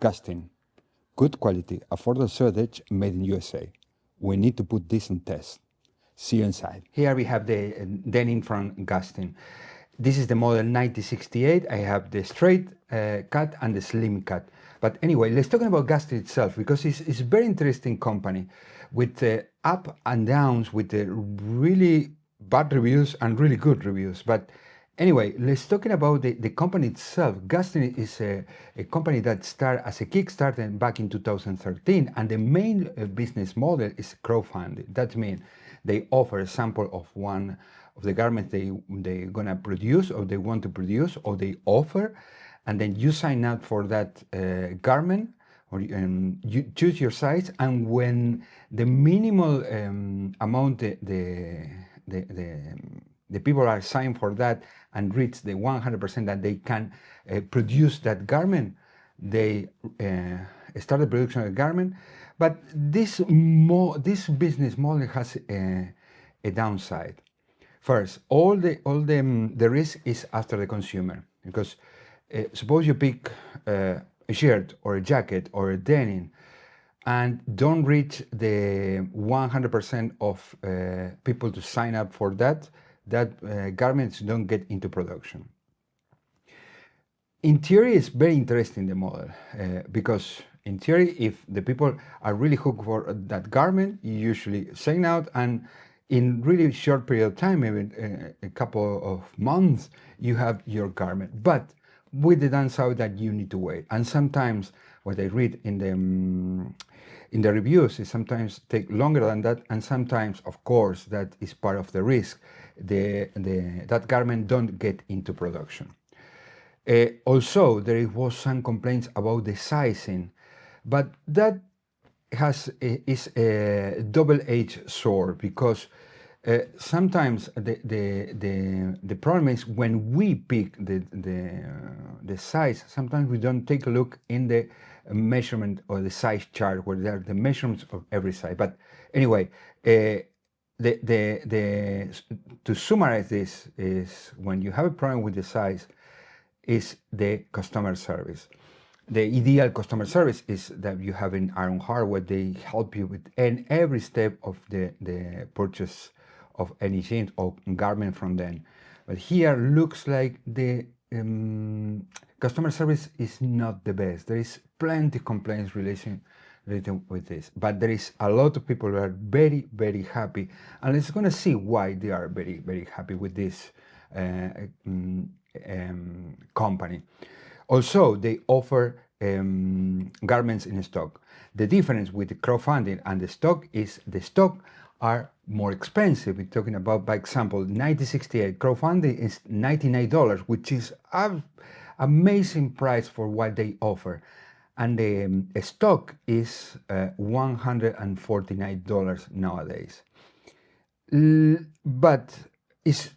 Gustin. Good quality, affordable Selvedge made in USA. We need to put this on test. See you inside. Here we have the denim from Gustin. This is the model 9068. I have the straight cut and the slim cut. But anyway, let's talk about Gustin itself, because it's a very interesting company with up and downs, with really bad reviews and really good reviews. But anyway, let's talking about the company itself. Gustin is a company that started as a Kickstarter back in 2013, and the main business model is crowdfunding. That means they offer a sample of one of the garments they're gonna produce, or they want to produce, or they offer, and then you sign up for that garment, or you choose your size, and when the minimal amount the people are signed for that and reach the 100% that they can produce that garment, they start the production of the garment. But this business model has a downside. First, all the risk is after the consumer, because suppose you pick a shirt or a jacket or a denim and don't reach the 100% of people to sign up for that garments don't get into production. In theory, it's very interesting, the model, because in theory, if the people are really hooked for that garment, you usually sign out, and in really short period of time, maybe a couple of months, you have your garment. But with the downside that you need to wait, and sometimes what I read in the reviews is sometimes take longer than that, and sometimes, of course, that is part of the risk. That garment don't get into production. Also, there was some complaints about the sizing, but that is a double-edged sword, because sometimes the problem is when we pick the size, sometimes we don't take a look in the measurement or the size chart where there are the measurements of every size. But anyway, to summarize this is, when you have a problem with the size, is the customer service. The ideal customer service is that you have in Iron Heart, where they help you with every step of the purchase of any jeans or garment from them. But here looks like the customer service is not the best. There is plenty of complaints related with this, but there is a lot of people who are very, very happy, and let's gonna see why they are very, very happy with this company. Also, they offer garments in stock. The difference with the crowdfunding and the stock is the stock are more expensive. We're talking about, by example, 9068. Crowdfunding is $99, which is an amazing price for what they offer. And the stock is $149 nowadays. But it's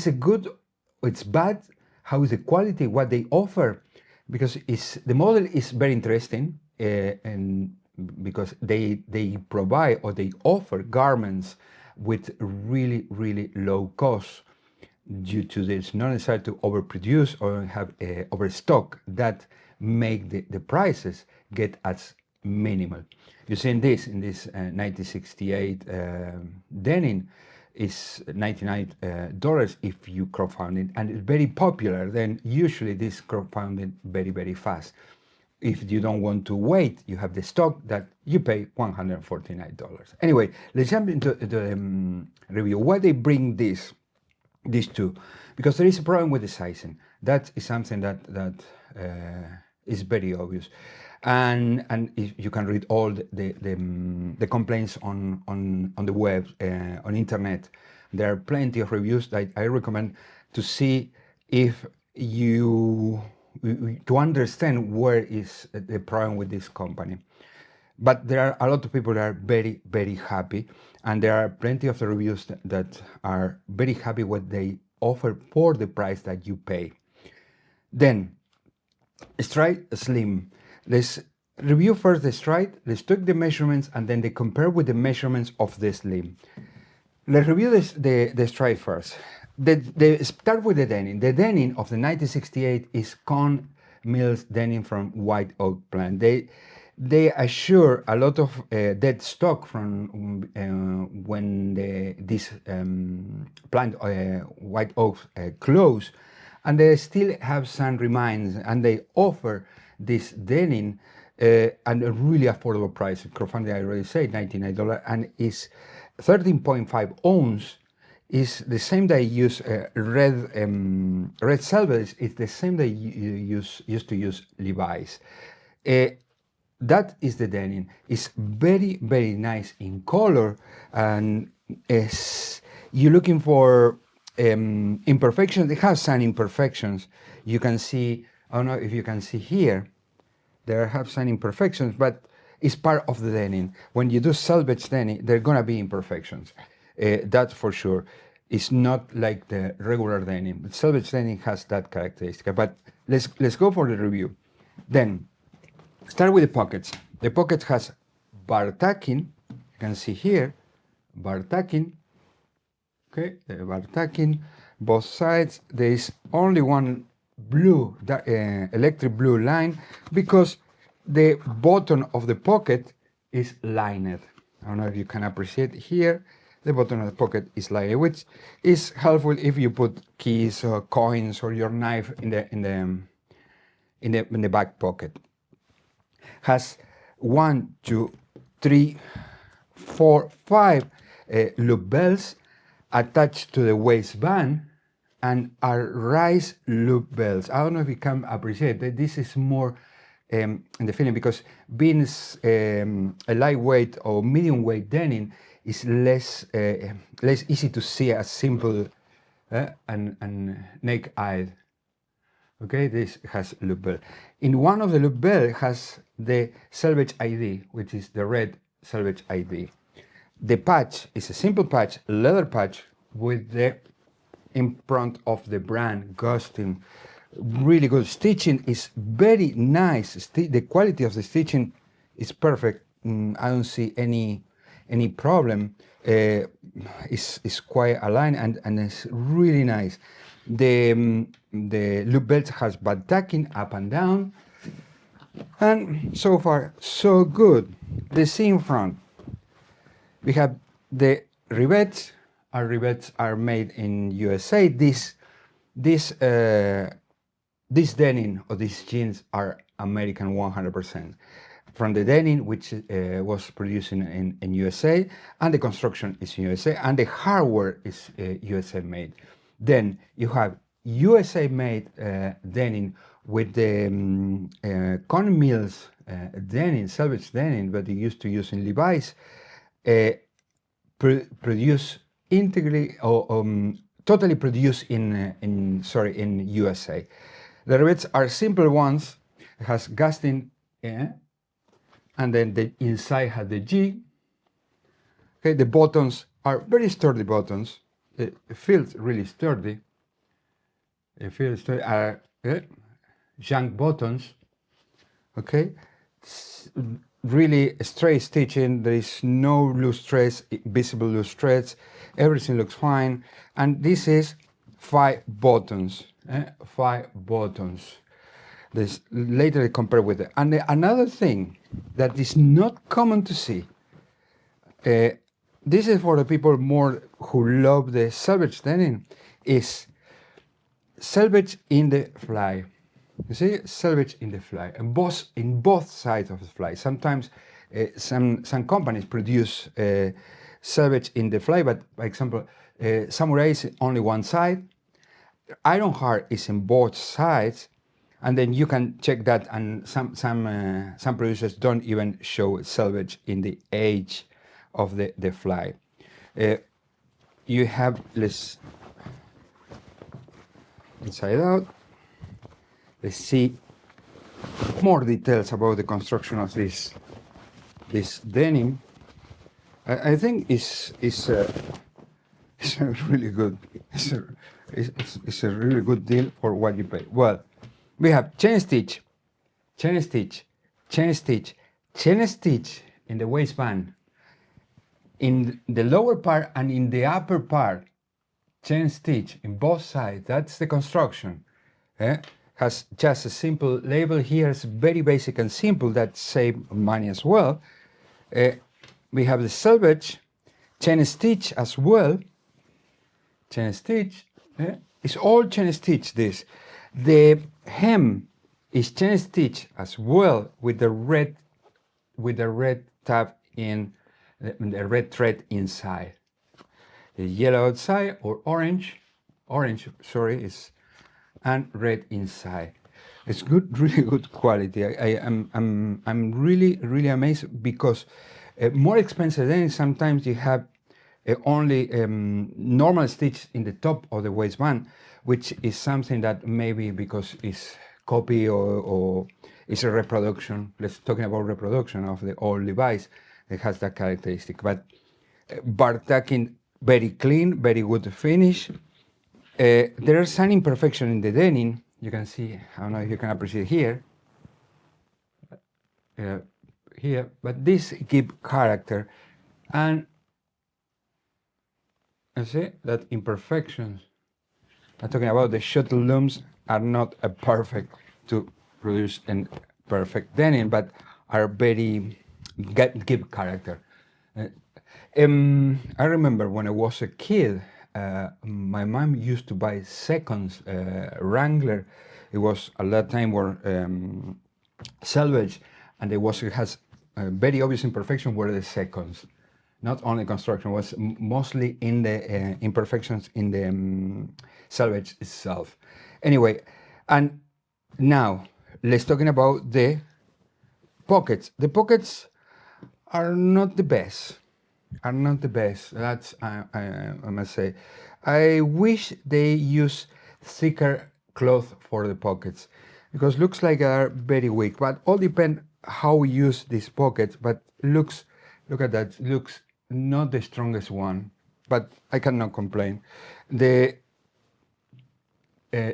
a good, it's bad. How is the quality, what they offer? Because the model is very interesting, and because they provide, or they offer garments with really, really low cost, due to this not necessary to overproduce or have overstock that make the prices get as minimal. You see in this 1968 denim is $99 if you crowdfund it, and it's very popular. Then usually this crowdfunding very, very fast. If you don't want to wait, you have the stock that you pay $149. Anyway, let's jump into the review. Why they bring these two? Because there is a problem with the sizing. That is something that is very obvious, and if you can read all the complaints on the web, on internet. There are plenty of reviews that I recommend to see if you to understand where is the problem with this company. But there are a lot of people that are very, very happy, and there are plenty of the reviews that are very happy what they offer for the price that you pay. Then, straight slim. Let's review first the straight. Let's take the measurements, and then they compare with the measurements of the slim. Let's review the straight first. Start with the denim. The denim of the 1968 is cone mills denim from white oak plant. They assure a lot of dead stock from when this plant white oak close, and they still have some remains, and they offer this denim at a really affordable price. Crowdfunding, I already said, $99, and is 13.5 ounce. Is the same that I use red Selvedge. It's the same that you used to use Levi's. That is the denim. It's very, very nice in color, and as you're looking for imperfections, it has some imperfections. You can see, I don't know if you can see here, there have some imperfections, but it's part of the denim. When you do Selvedge denim, there are gonna be imperfections. That's for sure. It's not like the regular denim. Selvedge denim has that characteristic. But let's go for the review. Then start with the pockets. The pocket has bar tacking. You can see here, bar tacking. Okay, the bar tacking, both sides. There is only one blue, electric blue line, because the bottom of the pocket is lined. I don't know if you can appreciate here. The bottom of the pocket is lined, which is helpful if you put keys or coins or your knife in the back pocket. Has 1, 2, 3, 4, 5 loop belts attached to the waistband, and are rise loop belts. I don't know if you can appreciate that this is more in the feeling, because being a lightweight or medium weight denim is less easy to see as simple and naked eye. Okay, this has loop belt. In one of the loop belt has the Selvedge ID, which is the red Selvedge ID. The patch is a simple patch, leather patch, with the imprint of the brand Gustin. Really good. Stitching is very nice. The quality of the stitching is perfect. I don't see any problem. It's quite aligned, and it's really nice. The loop belt has bad tacking up and down, and so far so good. The seam front, we have the rivets. Our rivets are made in USA. This denim or these jeans are American 100%. From the denim, which was produced in USA, and the construction is in USA, and the hardware is USA made. Then you have USA made denim with the Con Mills denim, Selvedge denim that they used to use in Levi's, produced integrally or totally produced in USA. The rivets are simple ones. It has Gustin, and then the inside has the G. Okay, the buttons are very sturdy buttons. It feels really sturdy. It feels sturdy. Junk buttons. Okay, really straight stitching. There is no loose threads, visible loose threads. Everything looks fine. And this is 5 buttons. 5 buttons. This later compared with it. And another thing that is not common to see. This is for the people more who love the Selvedge denim. Is Selvedge in the fly. You see, Selvedge in the fly, and in both sides of the fly. Sometimes some companies produce Selvedge in the fly, but for example, Samurai is only one side. Ironheart is in both sides, and then you can check that. And some producers don't even show Selvedge in the edge of the fly. You have this inside out. Let's see more details about the construction of this denim. I think it's a really good it's a really good deal for what you pay. Well, we have chain stitch, chain stitch, chain stitch, chain stitch in the waistband, in the lower part and in the upper part. Chain stitch in both sides. That's the construction. has just a simple label here. It's very basic and simple, that save money as well. We have the Selvedge chain stitch as well. Chain stitch, it's all chain stitch this. The hem is chain stitch as well with the red tab in the red thread inside. The yellow outside or orange, sorry, is and red inside. It's good, really good quality. I'm really amazed because more expensive than sometimes you have only normal stitch in the top of the waistband, which is something that maybe because it's copy or it's a reproduction. Let's talking about reproduction of the old Levi's. It has that characteristic, but bar tacking very clean, very good finish. There are some imperfections in the denim. You can see, I don't know if you can appreciate here, but this give character. And you see that imperfections, I'm talking about the shuttle looms, are not a perfect to produce a perfect denim, but are very, give character. I remember when I was a kid, my mom used to buy seconds Wrangler. It was at that time where Selvedge, and it has very obvious imperfection were the seconds. Not only construction, was mostly in the imperfections in the Selvedge itself. Anyway, and now let's talking about the pockets. The pockets are not the best. That's I must say. I wish they use thicker cloth for the pockets because looks like they are very weak. But all depend how we use these pockets. But look at that. Looks not the strongest one, but I cannot complain. The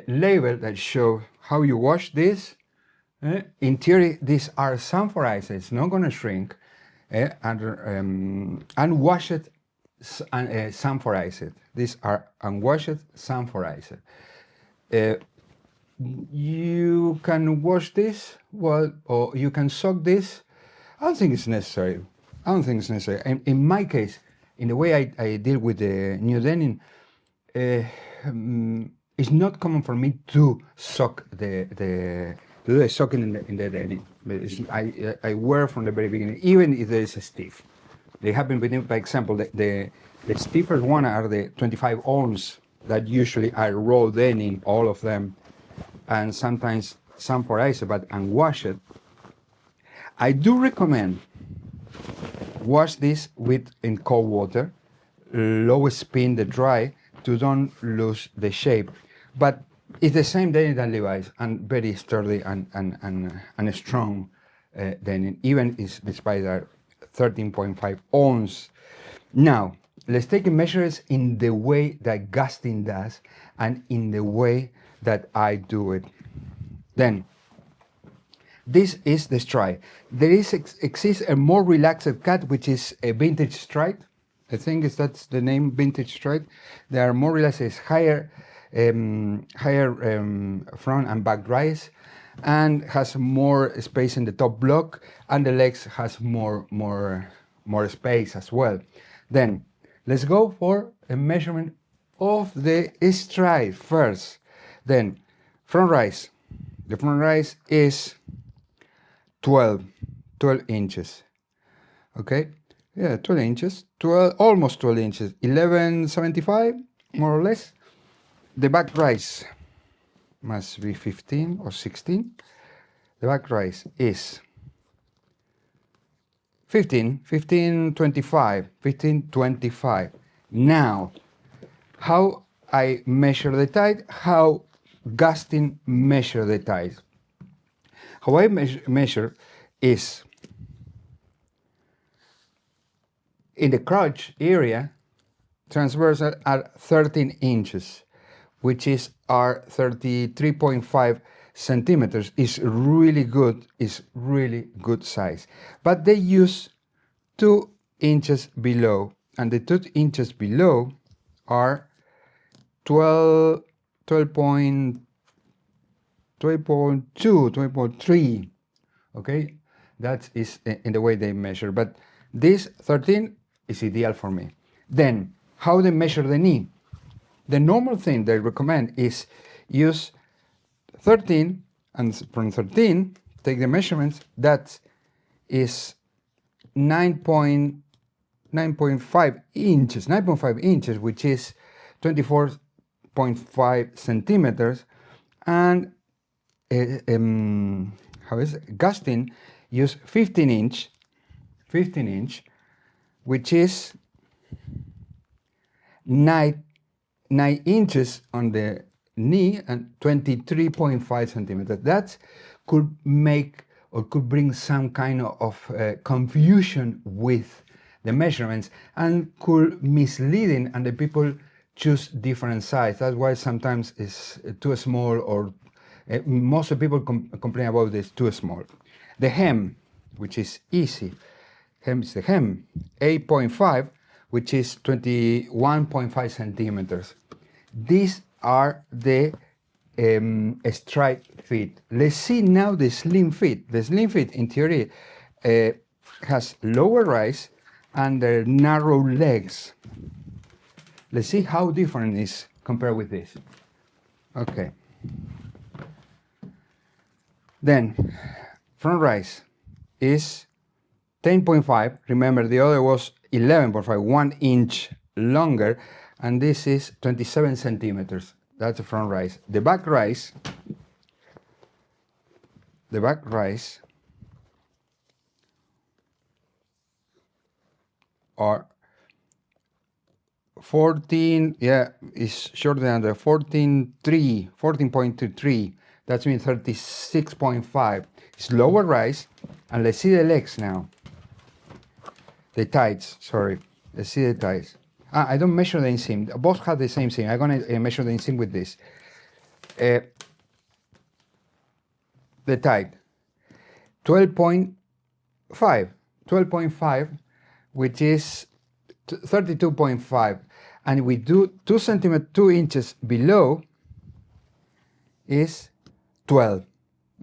label that show how you wash this. In theory, these are sanforized. It's not going to shrink. And unwashed sanforized. These are unwashed sanforized. You can wash this, well, or you can soak this. I don't think it's necessary. In my case, in the way I deal with the new denim, it's not common for me to soak to do the soaking in the denim. I wear from the very beginning, even if there is a stiff. They happen within, for example, the stiffest one are the 25 ounce that usually are raw denim, all of them, and sometimes some for ice, but unwashed. I do recommend wash this in cold water, low spin the dry to don't lose the shape. But it's the same denim than Levi's and very sturdy and strong denim, even despite that 13.5 ounce. Now, let's take measures in the way that Gustin does and in the way that I do it. Then, this is the stride. There exists a more relaxed cut, which is a vintage stride. I think that's the name, vintage stride. They are more relaxed, it's higher front and back rise, and has more space in the top block, and the legs has more space as well. Then let's go for a measurement of the stride first. Then front rise. The front rise is 12 inches. Okay, yeah, 12 inches, almost 12 inches, 11.75 more or less. The back rise must be 15 or 16. The back rise is 15.25. Now, how I measure the tide, how Gustin measure the tide. How I measure is in the crotch area, transversal at 13 inches, which is our 33.5 centimeters. Is really good size. But they use 2 inches below, and the 2 inches below are 12 12.2, 12.3. Okay, that is in the way they measure, but this 13 is ideal for me. Then, how they measure the knee? The normal thing they recommend is use 13, and from 13, take the measurements. That is 9.5 inches, 9.5 inches, which is 24.5 centimeters, and how is it? Gustin use 15 inch, which is 9 inches on the knee and 23.5 centimeters. That could make or could bring some kind of confusion with the measurements and could misleading, and the people choose different size. That's why sometimes it's too small, or most of people complain about this too small. The hem, which is easy, hem is the hem, 8.5, which is 21.5 centimeters. These are the straight fit. Let's see now the slim fit. The slim fit, in theory, has lower rise and narrow legs. Let's see how different it is compared with this. Okay. Then, front rise is 10.5. Remember, the other was 11.5, 1 inch longer, and this is 27 centimeters. That's the front rise. The back rise are 14, is shorter than the 14.23. That means 36.5. It's lower rise, and let's see the legs now. The tights, sorry. Let's see the tights. I don't measure the inseam. Both have the same seam. I'm gonna measure the inseam with this. The tight, 12.5, which is 32.5, and we do 2 inches below is 12.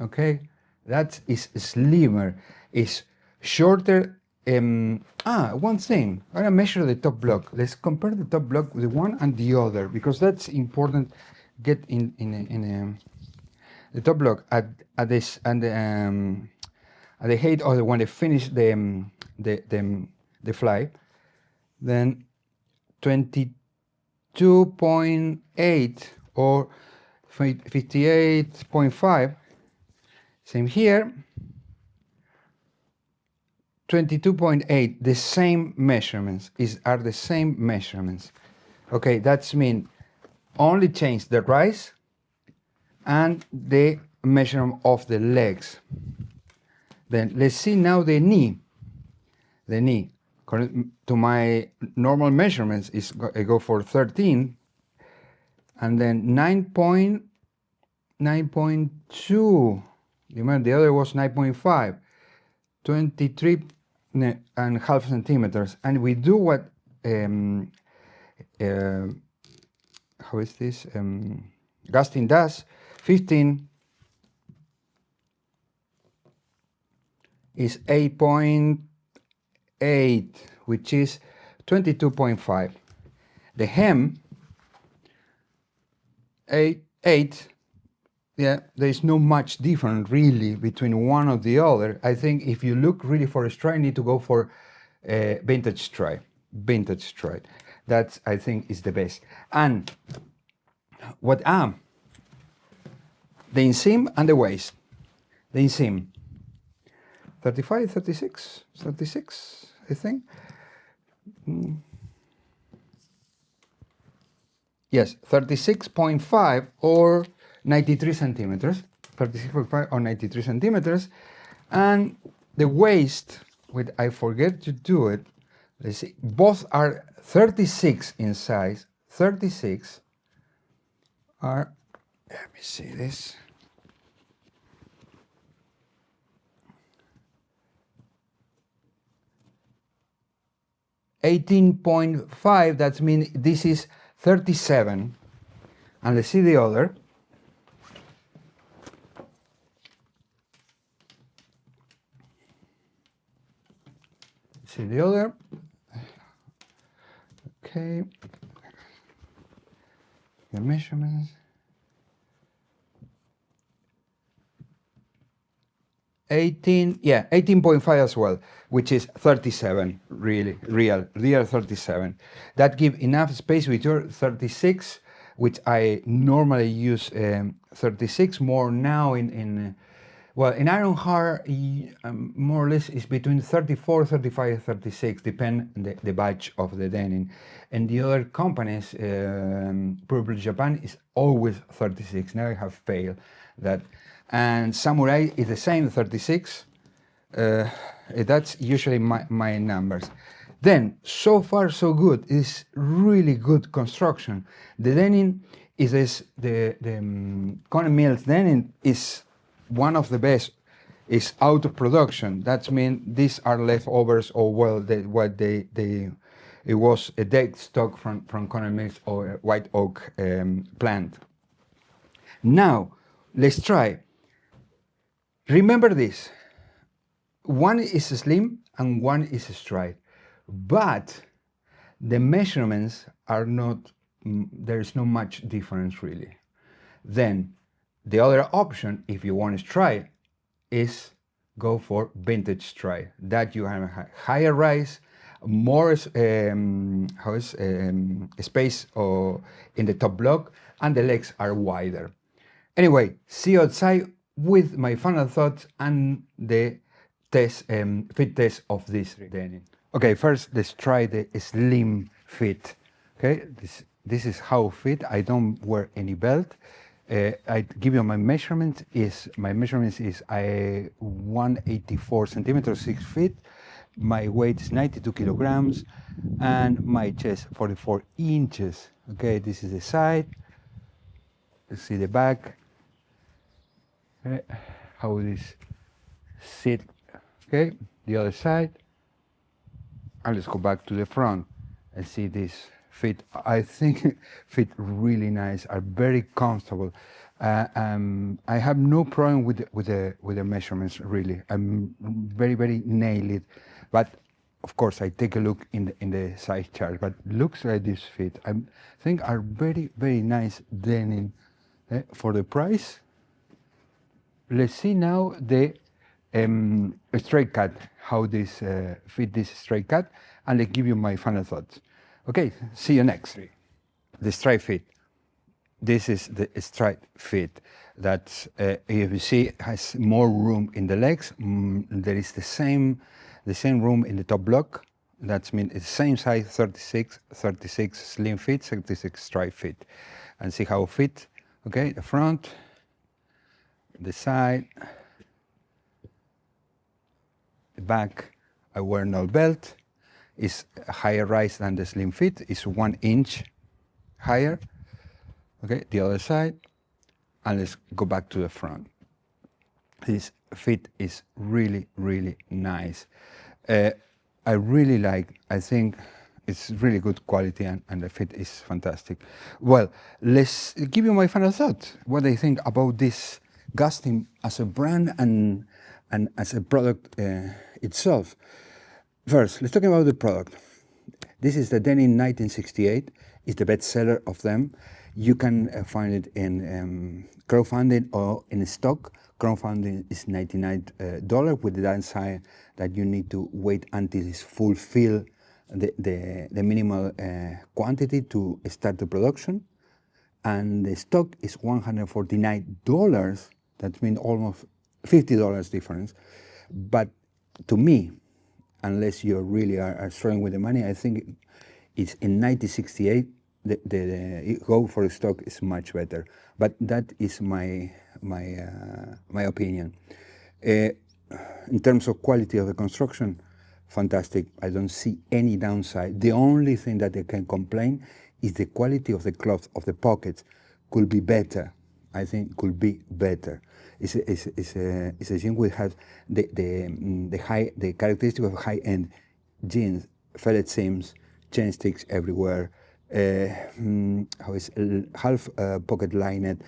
Okay, that is slimmer, is shorter. One thing, I'm gonna measure the top block. Let's compare the top block with one and the other, because that's important. Get in the top block at this and at the height of the when they finish the fly, then 22.8 or 58.5. Same here. 22.8, the same measurements, are the same measurements. Okay, that's mean only change the rise and the measurement of the legs. Then let's see now the knee. The knee, according to my normal measurements, is I go for 13, and then 9.2. Remember, the other was 9.5, 23.5 centimeters, and we do what how is this? Gustin does. 15 is 8.8, which is 22.5. The hem, 8. Yeah, there is no much difference really between one or the other. I think if you look really for a stride, you need to go for vintage stride. That I think is the best. And what the inseam and the waist. The inseam, 35, 36, I think. Yes, 36.5 or 93 centimeters. 36.5 or 93 centimeters. And the waist, with I forget to do it. Let's see. Both are 36 in size. 36 are, let me see this. $18.5, that means this is 37. And let's see the other. see the other. Okay, the measurements. 18, yeah, 18.5 as well, which is 37, really, real 37. That give enough space with your 36, which I normally use 36 more now well, in Ironheart, more or less is between 34, 35, 36, depend the batch of the denim. And the other companies, Purple Japan is always 36, never have failed that. And Samurai is the same, 36. That's usually my numbers. Then, so far so good. It's really good construction. The denim is the Cone Mills denim is one of the best. Is out of production. That means these are leftovers, or well, it was a dead stock from Cone Mills or White Oak plant. Now, let's try. Remember this. One is slim and one is straight, but the measurements are not, there is not much difference really. Then the other option, if you want to try, is go for vintage stride. That you have a higher rise, more space in the top block, and the legs are wider. Anyway, see you outside with my final thoughts and the test, fit test of this denim. Okay, first let's try the slim fit. Okay, this is how fit. I don't wear any belt. I give you my measurements. My measurements is 184 centimeters, 6 feet. My weight is 92 kilograms, and my chest 44 inches. Okay, this is the side. Let's see the back. Okay, how this sit. Okay, the other side. And let's go back to the front and see this fit. I think fit really nice, are very comfortable. I have no problem with the measurements really. I'm very nailed it, but of course I take a look in the size chart. But looks like this fit, I think are very nice denim for the price. Let's see now the straight cut, how this fit this straight cut, and I'll give you my final thoughts. Okay, see you next. The straight fit. This is the straight fit that, if you see, has more room in the legs. There is the same room in the top block. That means it's the same size, 36 slim fit, 36 straight fit. And see how it fit. Okay, the front, the side, the back. I wear no belt. It's a higher rise than the slim fit. It's 1 inch higher. Okay, the other side, and let's go back to the front. This fit is really nice. I really like. I think it's really good quality, and the fit is fantastic. Well, let's give you my final thoughts. What I think about this Gustin as a brand and as a product itself. First, let's talk about the product. This is the Denim 1968. It's the best seller of them. You can find it in crowdfunding or in stock. Crowdfunding is $99 with the downside that you need to wait until it's fulfill the minimal quantity to start the production. And the stock is $149. That means almost $50 difference. But to me, unless you really are struggling with the money, I think it's in 1968. The go for the stock is much better, but that is my opinion. In terms of quality of the construction, fantastic. I don't see any downside. The only thing that I can complain is the quality of the cloth of the pockets could be better. I think could be better. It's a jean which has the characteristic of high-end jeans, felted seams, chain sticks everywhere. How is half pocket lined,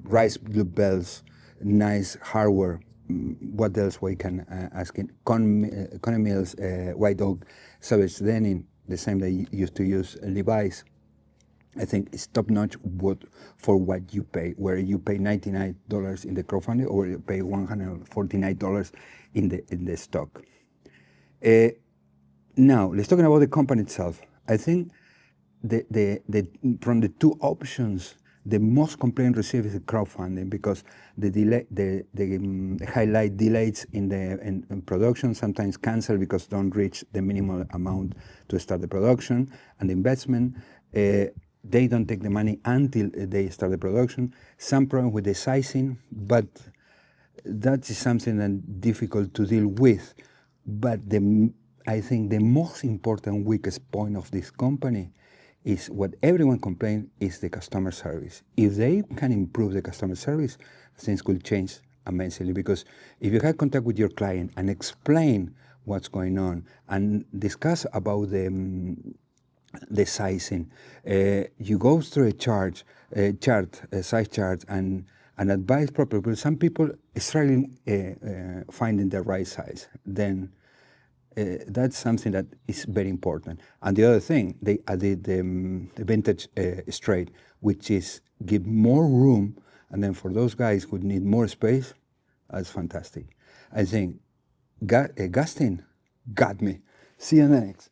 rice blue bells, nice hardware. what else we can ask in Connie Mills, White Oak, Selvedge Denim, the same they used to use Levi's. I think it's top notch for what you pay, where you pay $99 in the crowdfunding or you pay $149 in the stock. Now let's talk about the company itself. I think from the two options, the most complaint received is the crowdfunding because the highlight delays in production, sometimes cancel because don't reach the minimal amount to start the production and the investment. They don't take the money until they start the production. Some problem with the sizing, but that is something that difficult to deal with. But I think the most important weakest point of this company is what everyone complains is the customer service. If they can improve the customer service, things could change immensely. Because if you have contact with your client and explain what's going on and discuss about the sizing, you go through a size chart, and advise properly. But some people struggling finding the right size. Then that's something that is very important. And the other thing, they added the vintage straight, which is give more room. And then for those guys who need more space, that's fantastic. I think Gustin got me. See you next.